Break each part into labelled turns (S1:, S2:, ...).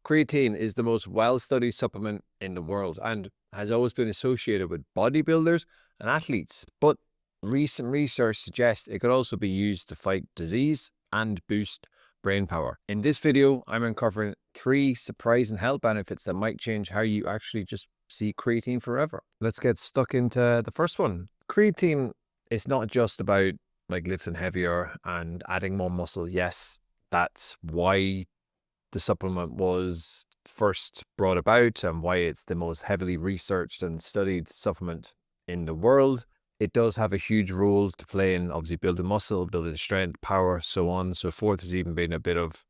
S1: Creatine is the most well-studied supplement in the world and has always been associated with bodybuilders and athletes. But recent research suggests it could also be used to fight disease and boost brain power. In this video, I'm uncovering 3 surprising health benefits that might change how you actually just see creatine forever. Let's get stuck into the first one. Creatine is not just about like lifting heavier and adding more muscle. Yes, that's why the supplement was first brought about and why it's the most heavily researched and studied supplement in the world. It does have a huge role to play in obviously building muscle, building strength, power, so on and so forth. There's even been a bit of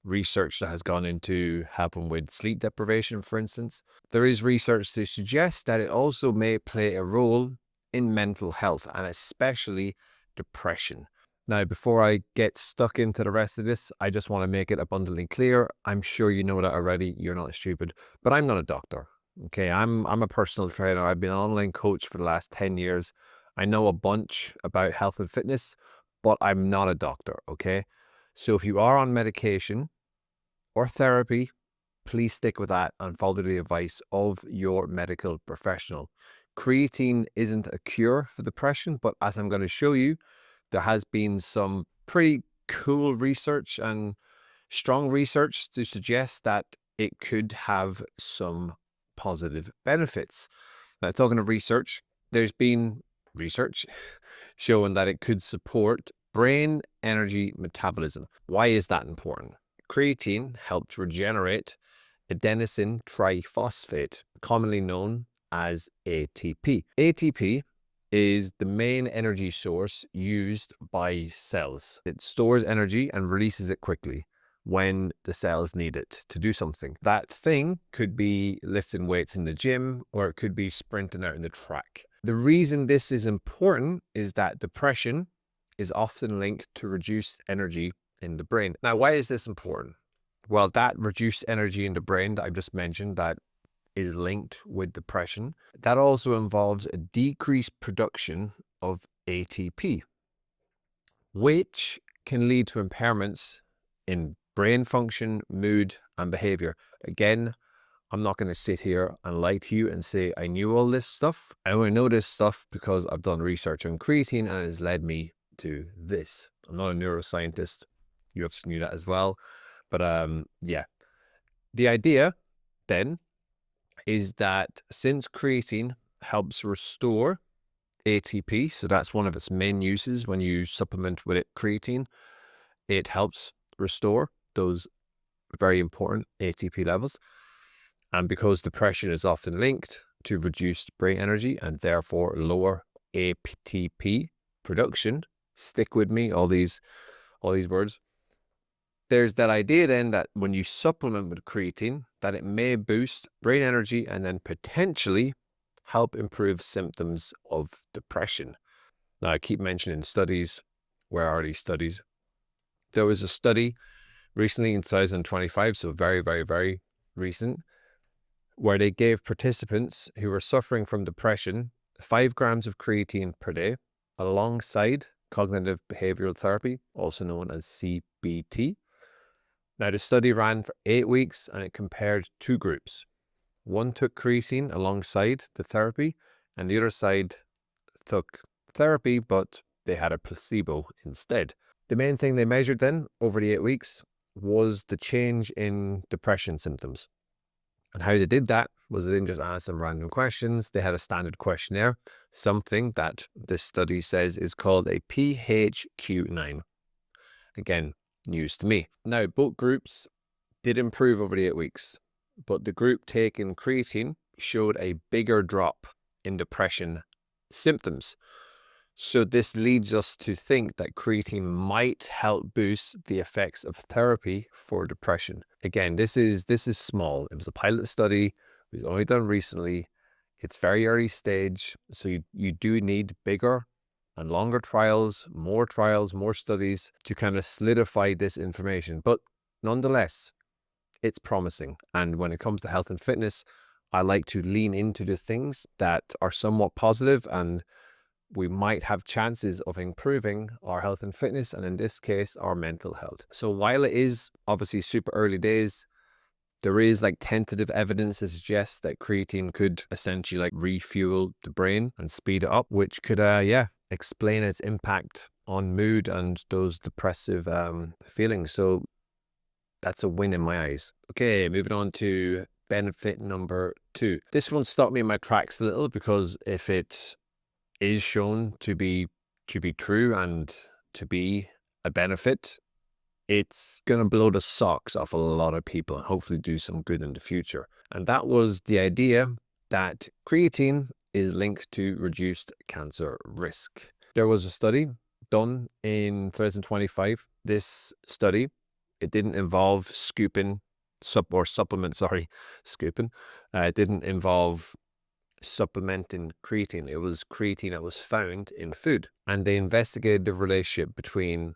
S1: research that has gone into helping with sleep deprivation, for instance. There is research to suggest that it also may play a role in mental health and especially depression. Now, before I get stuck into the rest of this, I just want to make it abundantly clear. I'm sure you know that already. You're not stupid, but I'm not a doctor. Okay, I'm a personal trainer. I've been an online coach for the last 10 years. I know a bunch about health and fitness, but I'm not a doctor, okay? So if you are on medication or therapy, please stick with that and follow the advice of your medical professional. Creatine isn't a cure for depression, but as I'm going to show you, there has been some pretty cool research and strong research to suggest that it could have some positive benefits. Now, talking of research, there's been research showing that it could support brain energy metabolism. Why is that important? Creatine helps regenerate adenosine triphosphate, commonly known as ATP. ATP is the main energy source used by cells. It stores energy and releases it quickly when the cells need it to do something. That thing could be lifting weights in the gym, or it could be sprinting out in the track. The reason this is important is that depression is often linked to reduced energy in the brain. Now, why is this important? Well, that reduced energy in the brain that I've just mentioned, that is linked with depression, that also involves a decreased production of ATP, which can lead to impairments in brain function, mood, and behavior. Again, I'm not going to sit here and lie to you and say I knew all this stuff. I only know this stuff because I've done research on creatine and it has led me to this. I'm not a neuroscientist. You obviously knew that as well. But yeah, the idea then is that since creatine helps restore ATP, so that's one of its main uses when you supplement with it, creatine, it helps restore those very important ATP levels. And because depression is often linked to reduced brain energy and therefore lower ATP production, stick with me, all these words. There's that idea then that when you supplement with creatine, that it may boost brain energy and then potentially help improve symptoms of depression. Now, I keep mentioning studies. Where are these studies? There was a study recently in 2025, so very, very, very recent, where they gave participants who were suffering from depression 5 grams of creatine per day alongside cognitive behavioral therapy, also known as CBT. Now, the study ran for 8 weeks and it compared 2 groups. One took creatine alongside the therapy and the other side took therapy, but they had a placebo instead. The main thing they measured then over the 8 weeks was the change in depression symptoms. And how they did that was they didn't just ask some random questions. They had a standard questionnaire, something that this study says is called a PHQ-9. Again, news to me. Now, both groups did improve over the 8 weeks, but the group taking creatine showed a bigger drop in depression symptoms. So this leads us to think that creatine might help boost the effects of therapy for depression. Again, this is small. It was a pilot study. It was only done recently. It's very early stage. So you do need bigger and longer trials, more studies to kind of solidify this information. But nonetheless, it's promising. And when it comes to health and fitness, I like to lean into the things that are somewhat positive and we might have chances of improving our health and fitness, and in this case, our mental health. So while it is obviously super early days, There is like tentative evidence to suggest that creatine could essentially like refuel the brain and speed it up, which could, explain its impact on mood and those depressive feelings. So that's a win in my eyes. Okay, moving on to benefit number 2. This one stopped me in my tracks a little because if it is shown to be true and to be a benefit, it's going to blow the socks off a lot of people and hopefully do some good in the future. And that was the idea that creatine is linked to reduced cancer risk. There was a study done in 2025. This study, it didn't involve scooping, scooping. It didn't involve supplementing creatine. It was creatine that was found in food. And they investigated the relationship between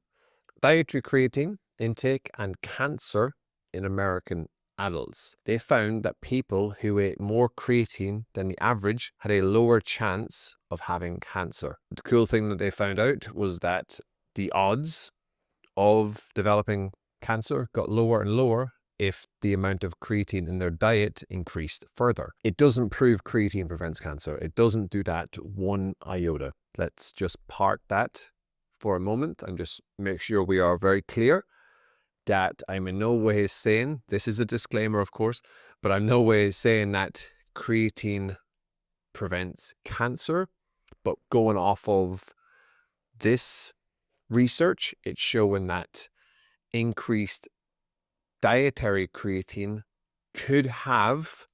S1: dietary creatine intake and cancer in American adults. They found that people who ate more creatine than the average had a lower chance of having cancer. The cool thing that they found out was that the odds of developing cancer got lower and lower if the amount of creatine in their diet increased further. It doesn't prove creatine prevents cancer. It doesn't do that one iota. Let's just park that for a moment and just make sure we are very clear that I'm in no way saying, this is a disclaimer of course, but I'm no way saying that creatine prevents cancer. But going off of this research, it's showing that increased dietary creatine could have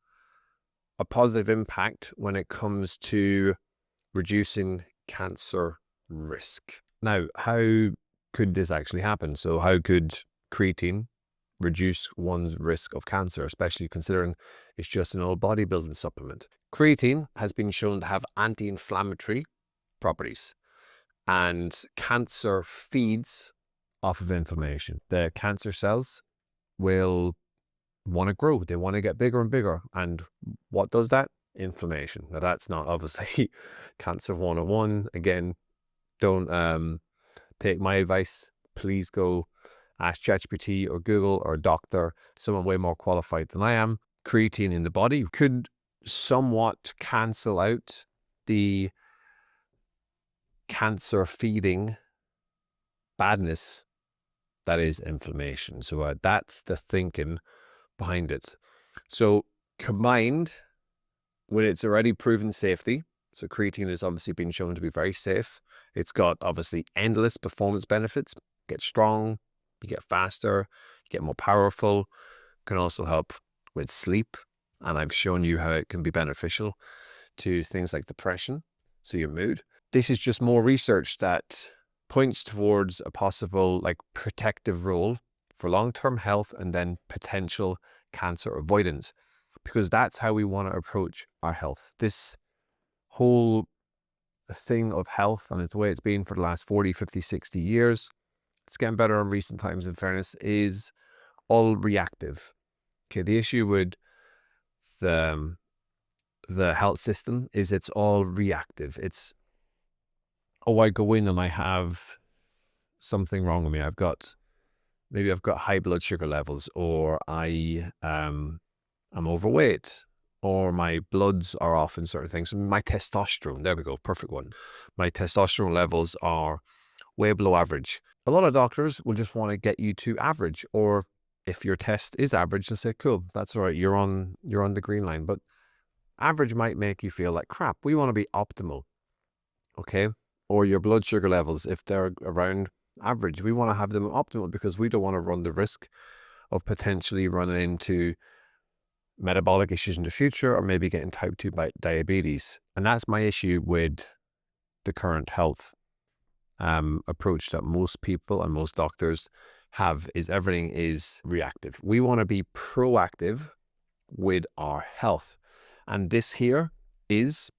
S1: a positive impact when it comes to reducing cancer risk. Now, how could this actually happen? So how could creatine reduce one's risk of cancer, especially considering it's just an old bodybuilding supplement? Creatine has been shown to have anti-inflammatory properties, and cancer feeds off of inflammation. The cancer cells will want to grow. They want to get bigger and bigger. And what does that? Inflammation. Now, that's not obviously Cancer 101. Again, don't take my advice. Please go ask ChatGPT or Google or a doctor, someone way more qualified than I am. Creatine in the body could somewhat cancel out the cancer feeding badness that is inflammation. So that's the thinking behind it. So combined with its already proven safety, so creatine has obviously been shown to be very safe. It's got obviously endless performance benefits. You get strong, you get faster, you get more powerful. Can also help with sleep. And I've shown you how it can be beneficial to things like depression, so your mood. This is just more research that points towards a possible like protective role for long-term health and then potential cancer avoidance, because that's how we want to approach our health. This whole thing of health, and it's the way it's been for the last 40, 50, 60 years, it's getting better in recent times in fairness, is all reactive. Okay, the issue with the health system is it's all reactive. It's, oh, I go in and I have something wrong with me. Maybe I've got high blood sugar levels, or I'm overweight, or my bloods are off in certain things. My testosterone, there we go, perfect one. My testosterone levels are way below average. A lot of doctors will just want to get you to average, or if your test is average, they'll say, cool, that's all right, you're on the green line. But average might make you feel like crap. We want to be optimal, okay? Or your blood sugar levels, if they're around average, we want to have them optimal because we don't want to run the risk of potentially running into metabolic issues in the future, or maybe getting type 2 diabetes. And that's my issue with the current health approach that most people and most doctors have, is everything is reactive. We want to be proactive with our health. And this here is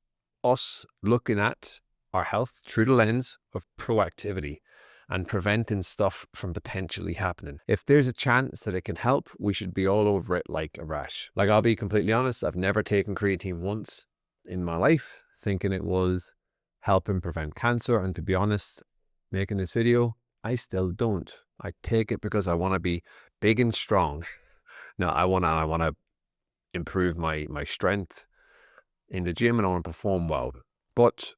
S1: us looking at our health through the lens of proactivity and preventing stuff from potentially happening. If there's a chance that it can help, we should be all over it like a rash. Like, I'll be completely honest, I've never taken creatine once in my life thinking it was helping prevent cancer. And to be honest, making this video, I still don't. I take it because I want to be big and strong. No, I want to improve my strength in the gym, and I want to perform well. But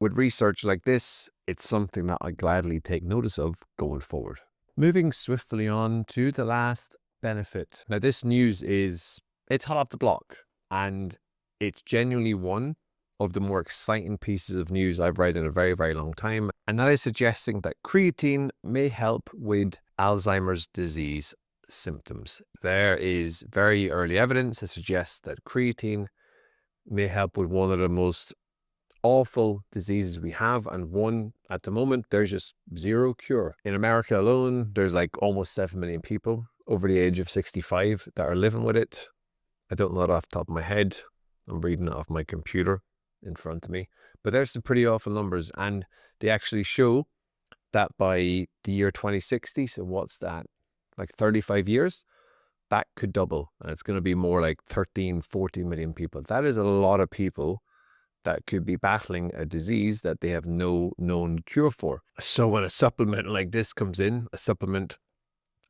S1: with research like this, it's something that I gladly take notice of going forward. Moving swiftly on to the last benefit. Now, this news it's hot off the block, and it's genuinely one of the more exciting pieces of news I've read in a very, very long time. And that is suggesting that creatine may help with Alzheimer's disease symptoms. There is very early evidence that suggests that creatine may help with one of the most awful diseases we have, and one at the moment there's just zero cure. In America alone, there's like almost 7 million people over the age of 65 that are living with it. I don't know it off the top of my head. I'm reading it off my computer in front of me, but there's some pretty awful numbers, and they actually show that by the year 2060, so what's that, like 35 years, that could double, and it's going to be more like 13-14 million people. That is a lot of people that could be battling a disease that they have no known cure for. So when a supplement like this comes in, a supplement,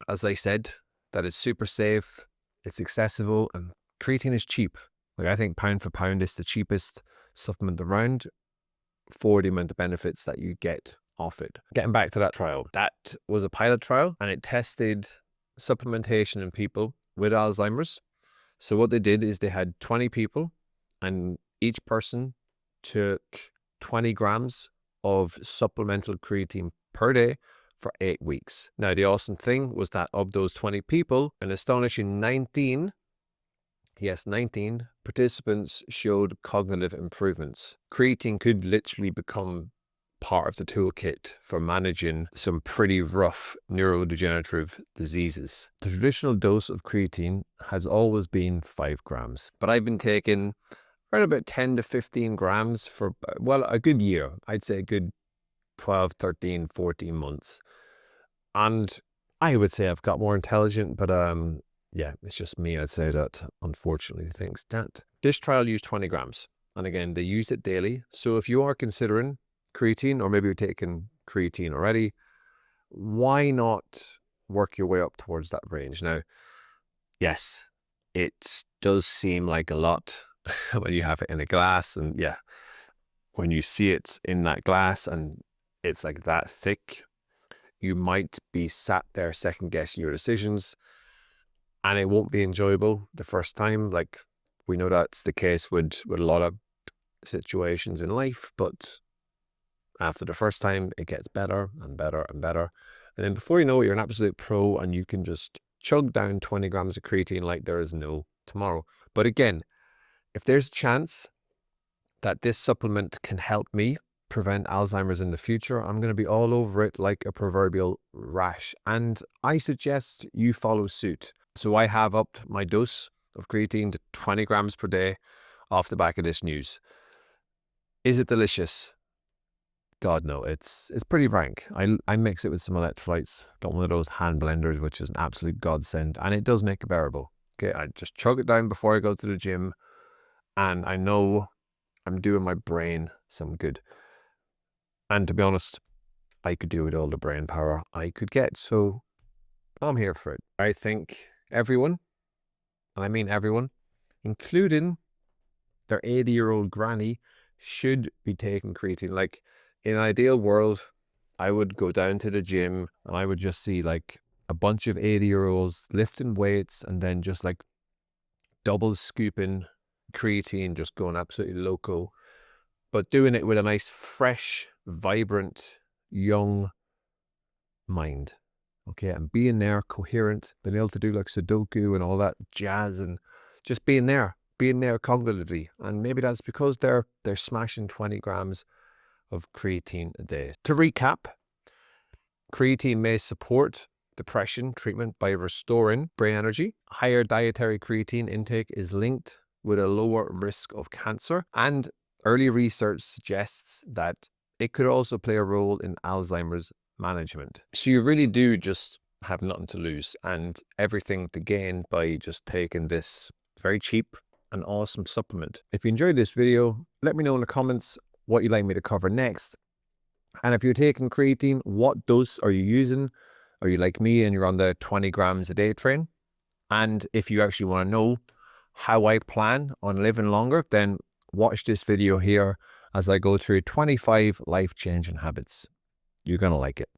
S1: as I said, that is super safe, it's accessible, and creatine is cheap. Like, I think pound for pound, it's the cheapest supplement around for the amount of benefits that you get off it. Getting back to that trial, that was a pilot trial, and it tested supplementation in people with Alzheimer's. So what they did is they had 20 people, and each person took 20 grams of supplemental creatine per day for 8 weeks. Now, the awesome thing was that of those 20 people, an astonishing 19 participants showed cognitive improvements. Creatine could literally become part of the toolkit for managing some pretty rough neurodegenerative diseases. The traditional dose of creatine has always been 5 grams, but I've been taking around about 10 to 15 grams for, well, a good year. I'd say a good 12, 13, 14 months. And I would say I've got more intelligent, but yeah, it's just me. I'd say that, unfortunately, thinks that. This trial used 20 grams. And again, they used it daily. So if you are considering creatine, or maybe you're taking creatine already, why not work your way up towards that range? Now, yes, it does seem like a lot when you have it in a glass, and yeah, when you see it in that glass and it's like that thick, you might be sat there second guessing your decisions, and it won't be enjoyable the first time. Like, we know that's the case with a lot of situations in life, but after the first time, it gets better and better and better. And then before you know it, you're an absolute pro, and you can just chug down 20 grams of creatine like there is no tomorrow. But again, if there's a chance that this supplement can help me prevent Alzheimer's in the future, I'm going to be all over it like a proverbial rash. And I suggest you follow suit. So I have upped my dose of creatine to 20 grams per day off the back of this news. Is it delicious? God, no, it's pretty rank. I mix it with some electrolytes, got one of those hand blenders, which is an absolute godsend, and it does make it bearable. Okay, I just chug it down before I go to the gym, and I know I'm doing my brain some good. And to be honest, I could do with all the brain power I could get, so I'm here for it. I think everyone, and I mean everyone, including their 80-year-old granny, should be taking creatine. Like, in an ideal world, I would go down to the gym and I would just see like a bunch of 80-year-olds lifting weights and then just like double scooping creatine, just going absolutely loco, but doing it with a nice, fresh, vibrant, young mind. Okay, and being there, coherent, being able to do like Sudoku and all that jazz, and just being there cognitively. And maybe that's because they're smashing 20 grams of creatine a day. To recap, creatine may support depression treatment by restoring brain energy. Higher dietary creatine intake is linked with a lower risk of cancer, and early research suggests that it could also play a role in Alzheimer's management. So you really do just have nothing to lose and everything to gain by just taking this very cheap and awesome supplement. If you enjoyed this video, let me know in the comments what you'd like me to cover next. And if you're taking creatine, what dose are you using? Are you like me and you're on the 20 grams a day train? And if you actually want to know how I plan on living longer, then watch this video here as I go through 25 life-changing habits. You're going to like it.